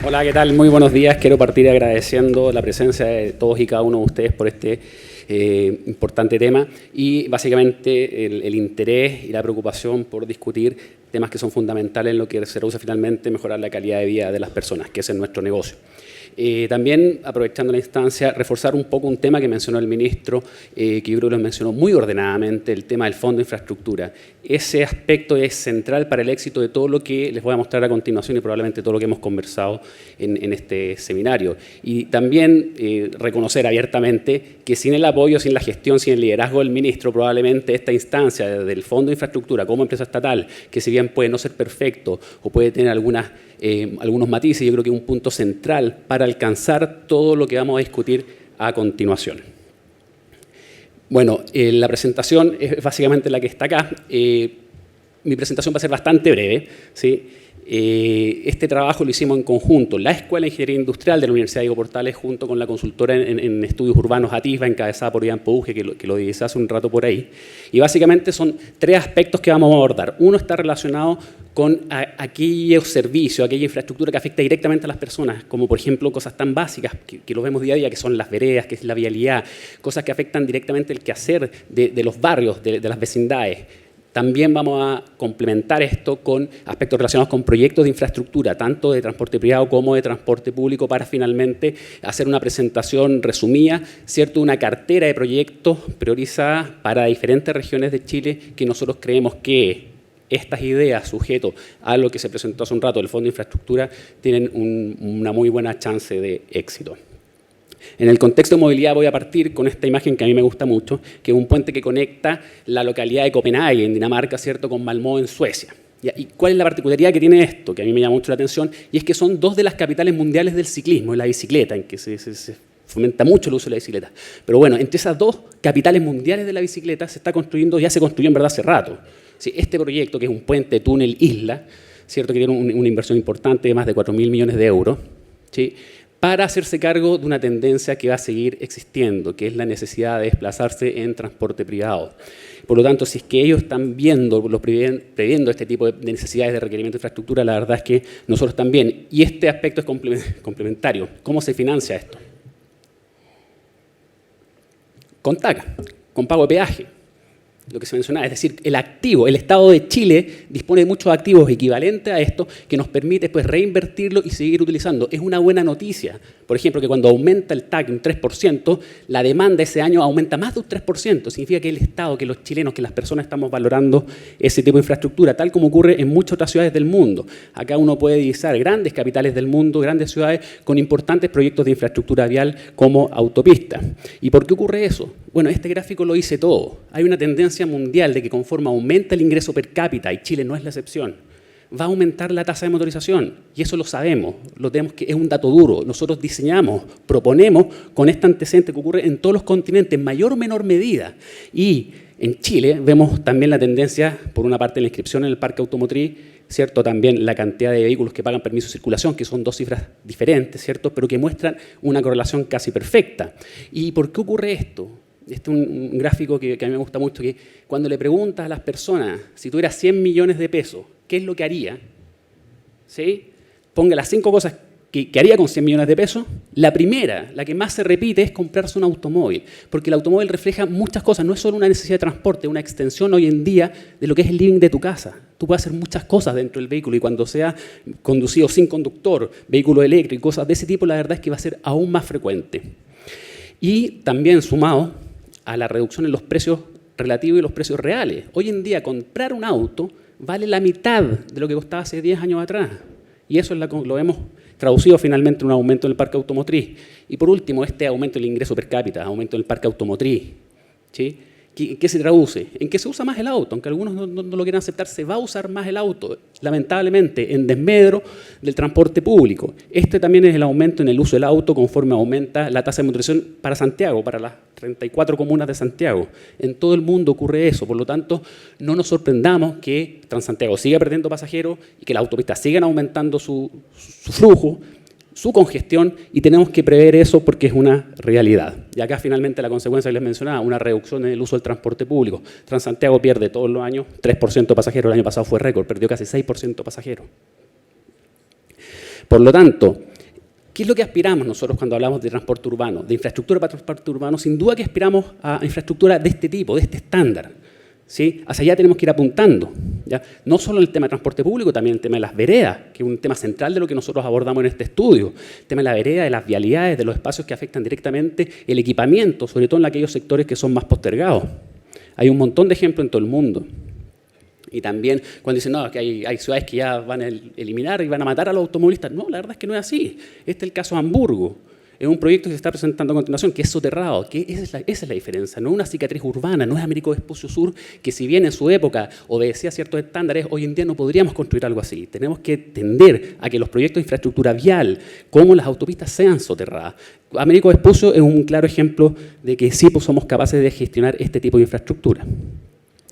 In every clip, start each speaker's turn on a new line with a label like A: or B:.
A: Hola, ¿qué tal? Muy buenos días. Quiero partir agradeciendo la presencia de todos y cada uno de ustedes por este importante tema y básicamente el interés y la preocupación por discutir temas que son fundamentales en lo que se reduce finalmente mejorar la calidad de vida de las personas, que ese es nuestro negocio. También, aprovechando la instancia, reforzar un poco un tema que mencionó el ministro, que yo creo que lo mencionó muy ordenadamente, el tema del Fondo de Infraestructura. Ese aspecto es central para el éxito de todo lo que les voy a mostrar a continuación y probablemente todo lo que hemos conversado en este seminario. Y también reconocer abiertamente que sin el apoyo, sin la gestión, sin el liderazgo del ministro, probablemente esta instancia del Fondo de Infraestructura como empresa estatal, que si bien puede no ser perfecto o puede tener algunos matices, yo creo que es un punto central para alcanzar todo lo que vamos a discutir a continuación. Bueno, la presentación es básicamente la que está acá. Mi presentación va a ser bastante breve, ¿sí? Este trabajo lo hicimos en conjunto, la Escuela de Ingeniería Industrial de la Universidad Diego Portales junto con la consultora en estudios urbanos ATISBA, encabezada por Ian Pouge, que lo divisé hace un rato por ahí. Y básicamente son tres aspectos que vamos a abordar. Uno está relacionado con aquellos servicios, aquella infraestructura que afecta directamente a las personas, como por ejemplo cosas tan básicas que lo vemos día a día, que son las veredas, que es la vialidad, cosas que afectan directamente el quehacer de los barrios, de las vecindades. También vamos a complementar esto con aspectos relacionados con proyectos de infraestructura, tanto de transporte privado como de transporte público, para finalmente hacer una presentación resumida, ¿cierto? Una cartera de proyectos priorizada para diferentes regiones de Chile que nosotros creemos que estas ideas, sujeto a lo que se presentó hace un rato del Fondo de Infraestructura, tienen una muy buena chance de éxito. En el contexto de movilidad voy a partir con esta imagen que a mí me gusta mucho, que es un puente que conecta la localidad de Copenhague, en Dinamarca, ¿cierto?, con Malmö, en Suecia. ¿Y cuál es la particularidad que tiene esto? Que a mí me llama mucho la atención, y es que son dos de las capitales mundiales del ciclismo, en la bicicleta, en que se fomenta mucho el uso de la bicicleta. Pero bueno, entre esas dos capitales mundiales de la bicicleta se está construyendo, ya se construyó en verdad hace rato. ¿Sí? Este proyecto, que es un puente túnel isla, ¿cierto?, que tiene una inversión importante de más de 4.000 millones de euros, ¿sí?, para hacerse cargo de una tendencia que va a seguir existiendo, que es la necesidad de desplazarse en transporte privado. Por lo tanto, si es que ellos están previendo este tipo de necesidades de requerimiento de infraestructura, la verdad es que nosotros también. Y este aspecto es complementario. ¿Cómo se financia esto? Con TACA, con pago de peaje. Lo que se mencionaba, es decir, el activo, el Estado de Chile dispone de muchos activos equivalentes a esto que nos permite pues, reinvertirlo y seguir utilizando. Es una buena noticia, por ejemplo, que cuando aumenta el TAC un 3%, la demanda ese año aumenta más de un 3%. Significa que el Estado, que los chilenos, que las personas estamos valorando ese tipo de infraestructura, tal como ocurre en muchas otras ciudades del mundo. Acá uno puede divisar grandes capitales del mundo, grandes ciudades con importantes proyectos de infraestructura vial como autopistas. ¿Y por qué ocurre eso? Bueno, este gráfico lo dice todo. Hay una tendencia mundial de que conforme aumenta el ingreso per cápita, y Chile no es la excepción, va a aumentar la tasa de motorización. Y eso lo sabemos, lo tenemos, que es un dato duro. Nosotros diseñamos, proponemos con este antecedente que ocurre en todos los continentes, en mayor o menor medida. Y en Chile vemos también la tendencia, por una parte, la inscripción en el parque automotriz, ¿cierto? También la cantidad de vehículos que pagan permiso de circulación, que son dos cifras diferentes, ¿cierto?, pero que muestran una correlación casi perfecta. ¿Y por qué ocurre esto? Este es un gráfico que a mí me gusta mucho, que cuando le preguntas a las personas, si tuviera 100 millones de pesos, ¿qué es lo que haría? ¿Sí? Ponga las 5 cosas que haría con 100 millones de pesos. La primera, la que más se repite, es comprarse un automóvil, porque el automóvil refleja muchas cosas, no es solo una necesidad de transporte, es una extensión hoy en día de lo que es el living de tu casa. Tú puedes hacer muchas cosas dentro del vehículo y cuando sea conducido sin conductor, vehículo eléctrico, cosas de ese tipo, la verdad es que va a ser aún más frecuente. Y también sumado a la reducción en los precios relativos y los precios reales. Hoy en día comprar un auto vale la mitad de lo que costaba hace 10 años atrás. Y eso lo hemos traducido finalmente en un aumento en el parque automotriz. Y por último, este aumento del ingreso per cápita, aumento del parque automotriz, ¿sí? ¿Qué se traduce? En que se usa más el auto, aunque algunos no lo quieran aceptar, se va a usar más el auto, lamentablemente, en desmedro del transporte público. Este también es el aumento en el uso del auto conforme aumenta la tasa de motorización para Santiago, para las 34 comunas de Santiago. En todo el mundo ocurre eso, por lo tanto, no nos sorprendamos que Transantiago siga perdiendo pasajeros y que las autopistas sigan aumentando su flujo, su congestión, y tenemos que prever eso porque es una realidad. Y acá finalmente la consecuencia que les mencionaba, una reducción en el uso del transporte público. Transantiago pierde todos los años 3% de pasajeros, el año pasado fue récord, perdió casi 6% de pasajeros. Por lo tanto, ¿qué es lo que aspiramos nosotros cuando hablamos de transporte urbano, de infraestructura para transporte urbano? Sin duda que aspiramos a infraestructura de este tipo, de este estándar, ¿sí? Hacia allá tenemos que ir apuntando, ¿ya? No solo el tema de transporte público, también el tema de las veredas, que es un tema central de lo que nosotros abordamos en este estudio. El tema de la vereda, de las vialidades, de los espacios que afectan directamente el equipamiento, sobre todo en aquellos sectores que son más postergados. Hay un montón de ejemplos en todo el mundo. Y también cuando dicen, no, que hay ciudades que ya van a eliminar y van a matar a los automovilistas. No, la verdad es que no es así. Este es el caso de Hamburgo. Es un proyecto que se está presentando a continuación, que es soterrado, que esa es la diferencia. No es una cicatriz urbana, no es Américo Vespucio Sur, que si bien en su época obedecía a ciertos estándares, hoy en día no podríamos construir algo así. Tenemos que tender a que los proyectos de infraestructura vial, como las autopistas, sean soterradas. Américo Vespucio es un claro ejemplo de que sí pues, somos capaces de gestionar este tipo de infraestructura.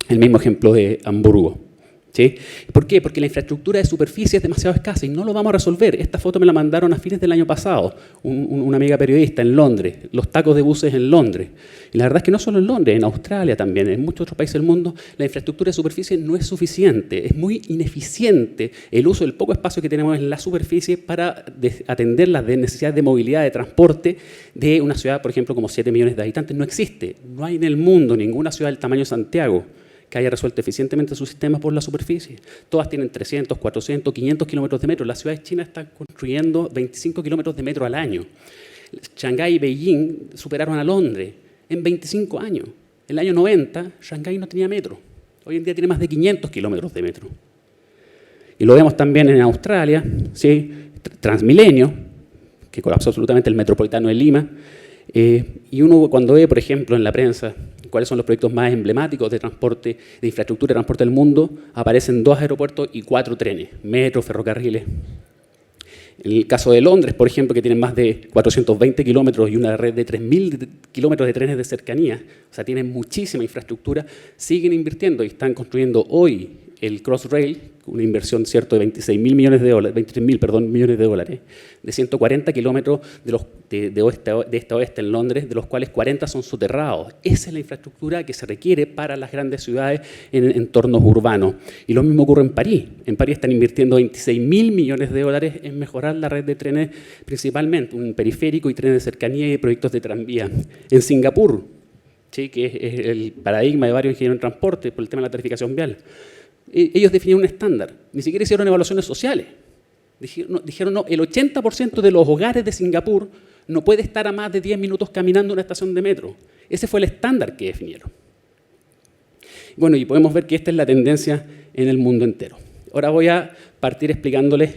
A: El mismo ejemplo de Hamburgo. ¿Sí? ¿Por qué? Porque la infraestructura de superficie es demasiado escasa y no lo vamos a resolver. Esta foto me la mandaron a fines del año pasado, una amiga periodista en Londres, los tacos de buses en Londres. Y la verdad es que no solo en Londres, en Australia también, en muchos otros países del mundo, la infraestructura de superficie no es suficiente. Es muy ineficiente el uso del poco espacio que tenemos en la superficie para atender las necesidades de movilidad, de transporte de una ciudad, por ejemplo, como 7 millones de habitantes. No existe. No hay en el mundo ninguna ciudad del tamaño de Santiago que haya resuelto eficientemente su sistema por la superficie. Todas tienen 300, 400, 500 kilómetros de metro. Las ciudades chinas están construyendo 25 kilómetros de metro al año. Shanghái y Beijing superaron a Londres en 25 años. En el año 90, Shanghái no tenía metro. Hoy en día tiene más de 500 kilómetros de metro. Y lo vemos también en Australia, ¿sí? Transmilenio, que colapsó absolutamente el metropolitano de Lima. Y uno cuando ve, por ejemplo, en la prensa cuáles son los proyectos más emblemáticos de transporte, de infraestructura de transporte del mundo, aparecen 2 aeropuertos y 4 trenes, metros, ferrocarriles. En el caso de Londres, por ejemplo, que tienen más de 420 kilómetros y una red de 3.000 kilómetros de trenes de cercanía, o sea, tienen muchísima infraestructura, siguen invirtiendo y están construyendo hoy el Crossrail, una inversión cierto de 23.000 millones de dólares, de 140 kilómetros de este a oeste en Londres, de los cuales 40 son soterrados. Esa es la infraestructura que se requiere para las grandes ciudades en entornos urbanos. Y lo mismo ocurre en París. En París están invirtiendo 26.000 millones de dólares en mejorar la red de trenes, principalmente un periférico y trenes de cercanía y proyectos de tranvía. En Singapur, ¿sí? Que es el paradigma de varios ingenieros en transporte por el tema de la tarificación vial. Ellos definieron un estándar, ni siquiera hicieron evaluaciones sociales. Dijeron, no, el 80% de los hogares de Singapur no puede estar a más de 10 minutos caminando a una estación de metro. Ese fue el estándar que definieron. Bueno, y podemos ver que esta es la tendencia en el mundo entero. Ahora voy a partir explicándoles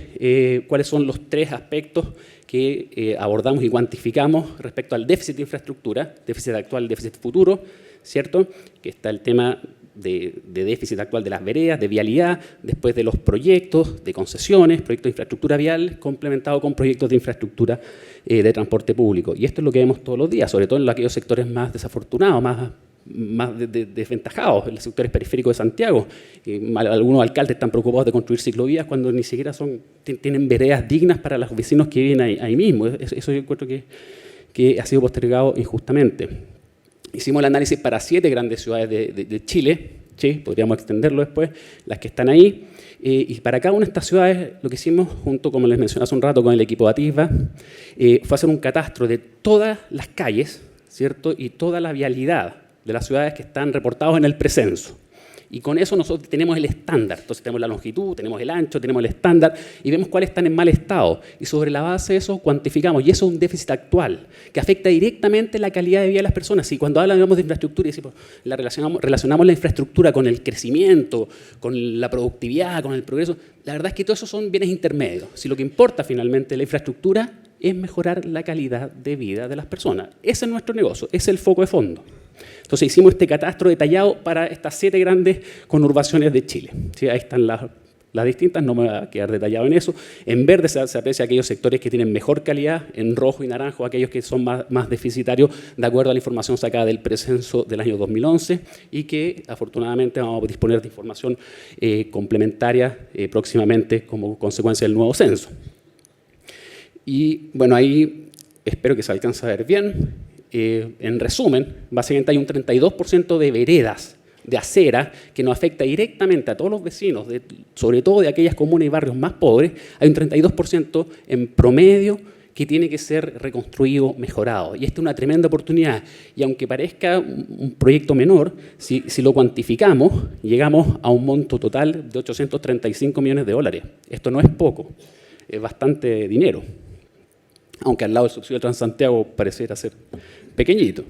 A: cuáles son los 3 aspectos que abordamos y cuantificamos respecto al déficit de infraestructura, déficit actual, déficit futuro, ¿cierto? Que está el tema de déficit actual de las veredas, de vialidad, después de los proyectos de concesiones, proyectos de infraestructura vial, complementado con proyectos de infraestructura de transporte público. Y esto es lo que vemos todos los días, sobre todo en aquellos sectores más desafortunados, más desventajados, en los sectores periféricos de Santiago. Algunos alcaldes están preocupados de construir ciclovías cuando ni siquiera tienen veredas dignas para los vecinos que viven ahí mismo. Eso yo encuentro que ha sido postergado injustamente. Hicimos el análisis para 7 grandes ciudades de Chile, ¿sí? Podríamos extenderlo después, las que están ahí. Y para cada una de estas ciudades, lo que hicimos, junto, como les mencioné hace un rato, con el equipo de Atisba, fue hacer un catastro de todas las calles, ¿cierto? Y toda la vialidad de las ciudades que están reportados en el precenso. Y con eso nosotros tenemos el estándar. Entonces tenemos la longitud, tenemos el ancho, tenemos el estándar y vemos cuáles están en mal estado. Y sobre la base de eso cuantificamos. Y eso es un déficit actual que afecta directamente la calidad de vida de las personas. Y cuando hablamos de infraestructura, relacionamos la infraestructura con el crecimiento, con la productividad, con el progreso. La verdad es que todos esos son bienes intermedios. Si lo que importa finalmente la infraestructura es mejorar la calidad de vida de las personas. Ese es nuestro negocio, ese es el foco de fondo. Entonces hicimos este catastro detallado para estas 7 grandes conurbaciones de Chile. ¿Sí? Ahí están las distintas, no me voy a quedar detallado en eso. En verde se aprecia aquellos sectores que tienen mejor calidad, en rojo y naranjo aquellos que son más deficitarios, de acuerdo a la información sacada del precenso del año 2011 y que afortunadamente vamos a disponer de información complementaria próximamente como consecuencia del nuevo censo. Y bueno, ahí espero que se alcance a ver bien. En resumen, básicamente hay un 32% de veredas de acera que nos afecta directamente a todos los vecinos, sobre todo de aquellas comunas y barrios más pobres, hay un 32% en promedio que tiene que ser reconstruido, mejorado. Y esta es una tremenda oportunidad. Y aunque parezca un proyecto menor, si lo cuantificamos, llegamos a un monto total de 835 millones de dólares. Esto no es poco, es bastante dinero. Aunque al lado del subsidio de Transantiago pareciera ser pequeñito.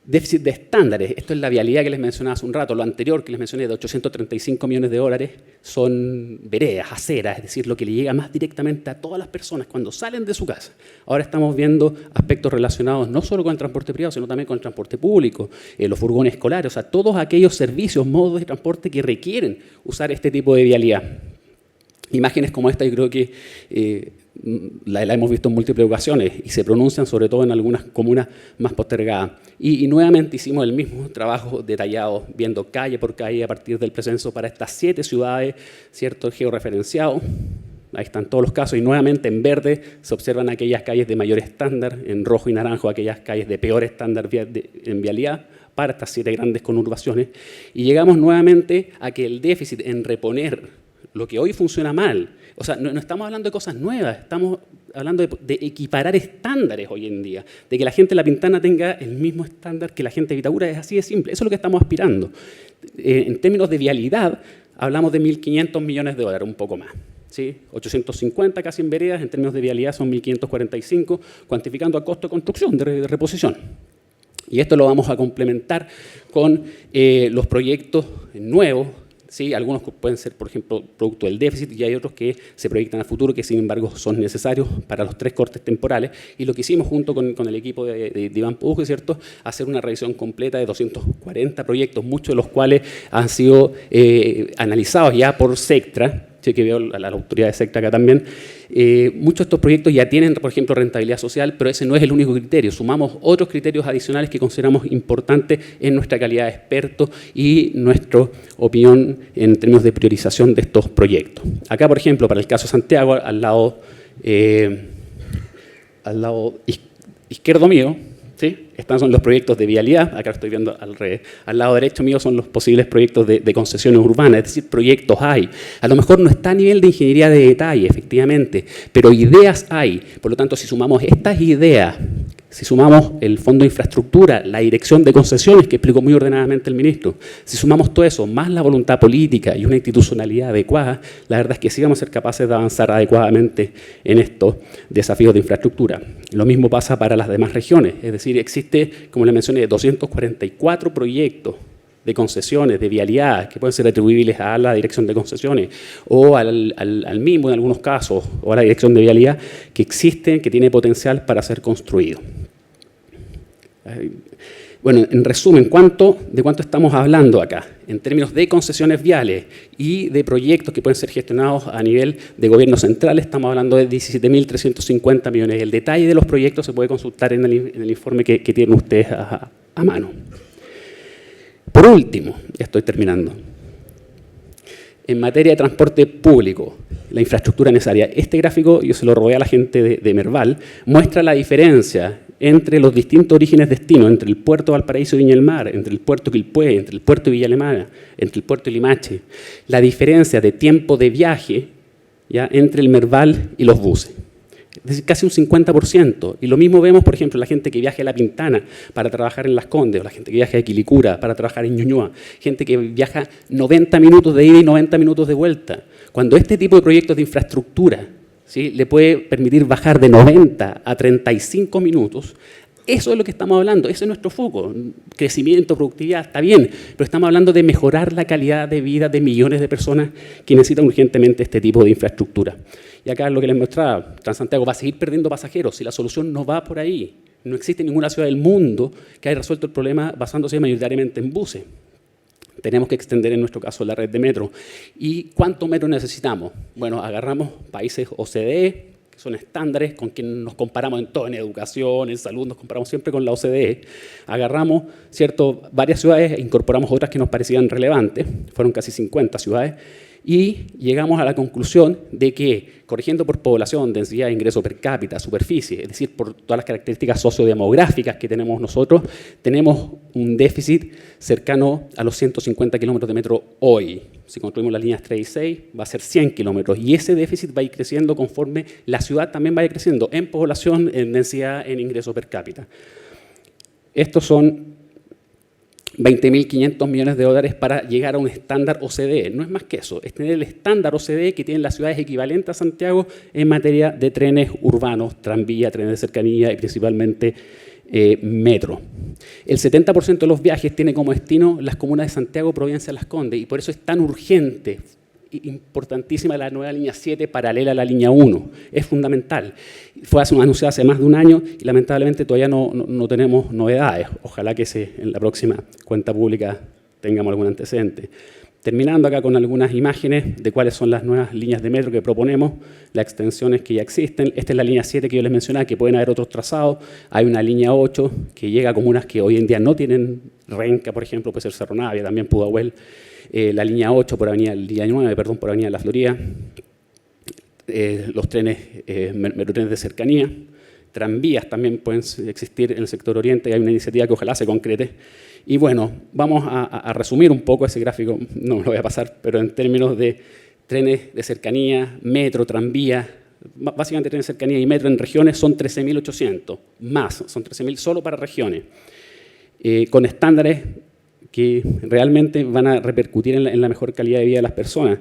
A: Déficit de estándares, esto es la vialidad que les mencionaba hace un rato, lo anterior que les mencioné de 835 millones de dólares son veredas, aceras, es decir, lo que le llega más directamente a todas las personas cuando salen de su casa. Ahora estamos viendo aspectos relacionados no solo con el transporte privado, sino también con el transporte público, los furgones escolares, o sea, todos aquellos servicios, modos de transporte que requieren usar este tipo de vialidad. Imágenes como esta yo creo que la hemos visto en múltiples ocasiones y se pronuncian sobre todo en algunas comunas más postergadas. Y nuevamente hicimos el mismo trabajo detallado, viendo calle por calle a partir del precenso para estas 7 ciudades, ¿cierto?, georreferenciados. Ahí están todos los casos y nuevamente en verde se observan aquellas calles de mayor estándar, en rojo y naranjo aquellas calles de peor estándar en vialidad para estas 7 grandes conurbaciones. Y llegamos nuevamente a que el déficit en reponer lo que hoy funciona mal, o sea, no estamos hablando de cosas nuevas, estamos hablando de equiparar estándares hoy en día, de que la gente de La Pintana tenga el mismo estándar que la gente de Vitacura, es así de simple, eso es lo que estamos aspirando. En términos de vialidad, hablamos de 1.500 millones de dólares, un poco más. ¿Sí? 850 casi en veredas, en términos de vialidad son 1.545, cuantificando a costo de construcción, de reposición. Y esto lo vamos a complementar con los proyectos nuevos. Sí, algunos pueden ser, por ejemplo, producto del déficit y hay otros que se proyectan a futuro que, sin embargo, son necesarios para los 3 cortes temporales. Y lo que hicimos junto con el equipo de Iván Puje, ¿cierto?, hacer una revisión completa de 240 proyectos, muchos de los cuales han sido analizados ya por Sectra. Sí, que veo a la autoridad de Sectra acá también. Muchos de estos proyectos ya tienen, por ejemplo, rentabilidad social, pero ese no es el único criterio. Sumamos otros criterios adicionales que consideramos importantes en nuestra calidad de expertos y nuestra opinión en términos de priorización de estos proyectos. Acá, por ejemplo, para el caso de Santiago, al lado izquierdo mío, ¿sí?, estos son los proyectos de vialidad, acá estoy viendo al revés. Al lado derecho mío son los posibles proyectos de concesiones urbanas, es decir, proyectos hay. A lo mejor no está a nivel de ingeniería de detalle, efectivamente, pero ideas hay. Por lo tanto, si sumamos estas ideas, si sumamos el Fondo de Infraestructura, la Dirección de Concesiones, que explicó muy ordenadamente el ministro, si sumamos todo eso, más la voluntad política y una institucionalidad adecuada, la verdad es que sí vamos a ser capaces de avanzar adecuadamente en estos desafíos de infraestructura. Lo mismo pasa para las demás regiones, es decir, existe, como le mencioné, 244 proyectos de concesiones, de vialidad, que pueden ser atribuibles a la Dirección de Concesiones o al MIMBU en algunos casos, o a la Dirección de Vialidad, que existen, que tiene potencial para ser construido. Bueno, en resumen, ¿de cuánto estamos hablando acá? En términos de concesiones viales y de proyectos que pueden ser gestionados a nivel de gobierno central, estamos hablando de 17.350 millones. El detalle de los proyectos se puede consultar en el informe que tienen ustedes a mano. Por último, ya estoy terminando, en materia de transporte público, la infraestructura necesaria. Este gráfico, yo se lo robé a la gente de Merval, muestra la diferencia entre los distintos orígenes-destinos, entre el puerto de Valparaíso y Viña del Mar, entre el puerto de Quilpué, entre el puerto de Villa Alemana, entre el puerto de Limache, la diferencia de tiempo de viaje, ¿ya?, entre el Merval y los buses. Es decir, casi un 50%. Y lo mismo vemos, por ejemplo, la gente que viaja a La Pintana para trabajar en Las Condes, o la gente que viaja a Quilicura para trabajar en Ñuñoa, gente que viaja 90 minutos de ida y 90 minutos de vuelta. Cuando este tipo de proyectos de infraestructura, ¿sí?, le puede permitir bajar de 90 a 35 minutos, eso es lo que estamos hablando, ese es nuestro foco. Crecimiento, productividad, está bien, pero estamos hablando de mejorar la calidad de vida de millones de personas que necesitan urgentemente este tipo de infraestructura. Y acá es lo que les mostraba, Transantiago va a seguir perdiendo pasajeros si la solución no va por ahí. No existe ninguna ciudad del mundo que haya resuelto el problema basándose mayoritariamente en buses. Tenemos que extender, en nuestro caso, la red de metro. ¿Y cuántos metros necesitamos? Bueno, agarramos países OCDE, que son estándares con quien nos comparamos en todo, en educación, en salud, nos comparamos siempre con la OCDE. Agarramos, ¿cierto?, varias ciudades e incorporamos otras que nos parecían relevantes, fueron casi 50 ciudades, Y llegamos a la conclusión de que, corrigiendo por población, densidad de ingreso per cápita, superficie, es decir, por todas las características sociodemográficas que tenemos nosotros, tenemos un déficit cercano a los 150 kilómetros de metro hoy. Si construimos las líneas 3 y 6, va a ser 100 kilómetros. Y ese déficit va a ir creciendo conforme la ciudad también va a ir creciendo en población, en densidad, en ingreso per cápita. Estos son 20.500 millones de dólares para llegar a un estándar OCDE. No es más que eso, es tener el estándar OCDE que tienen las ciudades equivalentes a Santiago en materia de trenes urbanos, tranvía, trenes de cercanía y principalmente metro. El 70% de los viajes tiene como destino las comunas de Santiago, Providencia, Las Condes, y por eso es tan urgente, importantísima la nueva línea 7 paralela a la línea 1. Es fundamental. Fue anunciada hace más de un año y lamentablemente todavía no tenemos novedades. Ojalá que en la próxima cuenta pública tengamos algún antecedente. Terminando acá con algunas imágenes de cuáles son las nuevas líneas de metro que proponemos, las extensiones que ya existen. Esta es la línea 7 que yo les mencionaba, que pueden haber otros trazados. Hay una línea 8 que llega a comunas que hoy en día no tienen Renca, por ejemplo, puede ser Cerro Navia, también Pudahuel. La línea 8 por avenida, línea 9, perdón, por avenida La Florida, los trenes, metrotrenes de cercanía, tranvías también pueden existir en el sector oriente, y hay una iniciativa que ojalá se concrete. Y bueno, vamos a resumir un poco ese gráfico, no me lo voy a pasar, pero en términos de trenes de cercanía, metro, tranvía, básicamente trenes de cercanía y metro en regiones son 13.800, más, son 13.000 solo para regiones, con estándares que realmente van a repercutir en la mejor calidad de vida de las personas.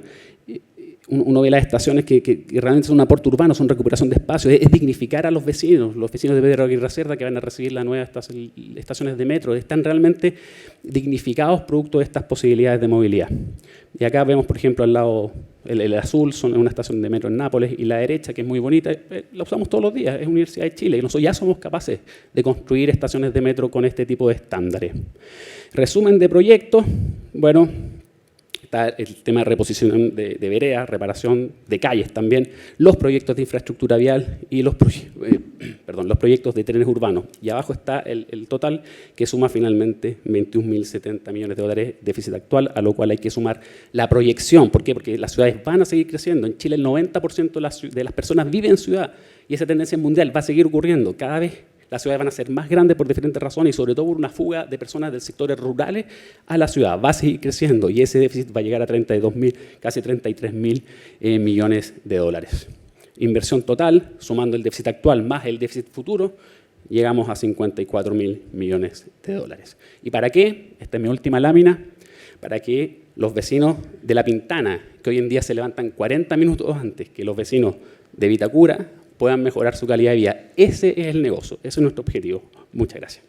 A: Uno ve las estaciones que realmente son un aporte urbano, son recuperación de espacios, es dignificar a los vecinos de Pedro Aguirre Cerda que van a recibir las nuevas estaciones de metro, están realmente dignificados producto de estas posibilidades de movilidad. Y acá vemos, por ejemplo, al lado, el azul son una estación de metro en Nápoles y la derecha, que es muy bonita, la usamos todos los días, es Universidad de Chile, y nosotros ya somos capaces de construir estaciones de metro con este tipo de estándares. Resumen de proyectos, bueno, está el tema de reposición de veredas, reparación de calles también, los proyectos de infraestructura vial y los proyectos de trenes urbanos. Y abajo está el total, que suma finalmente 21.070 millones de dólares déficit actual, a lo cual hay que sumar la proyección. ¿Por qué? Porque las ciudades van a seguir creciendo. En Chile el 90% de las personas viven en ciudad y esa tendencia mundial va a seguir ocurriendo. Cada vez las ciudades van a ser más grandes por diferentes razones y sobre todo por una fuga de personas del sectores rurales a la ciudad. Va a seguir creciendo y ese déficit va a llegar a 32.000, casi 33.000 millones de dólares. Inversión total, sumando el déficit actual más el déficit futuro, llegamos a 54.000 millones de dólares. ¿Y para qué? Esta es mi última lámina. Para que los vecinos de La Pintana, que hoy en día se levantan 40 minutos antes que los vecinos de Vitacura, puedan mejorar su calidad de vida. Ese es el negocio, ese es nuestro objetivo. Muchas gracias.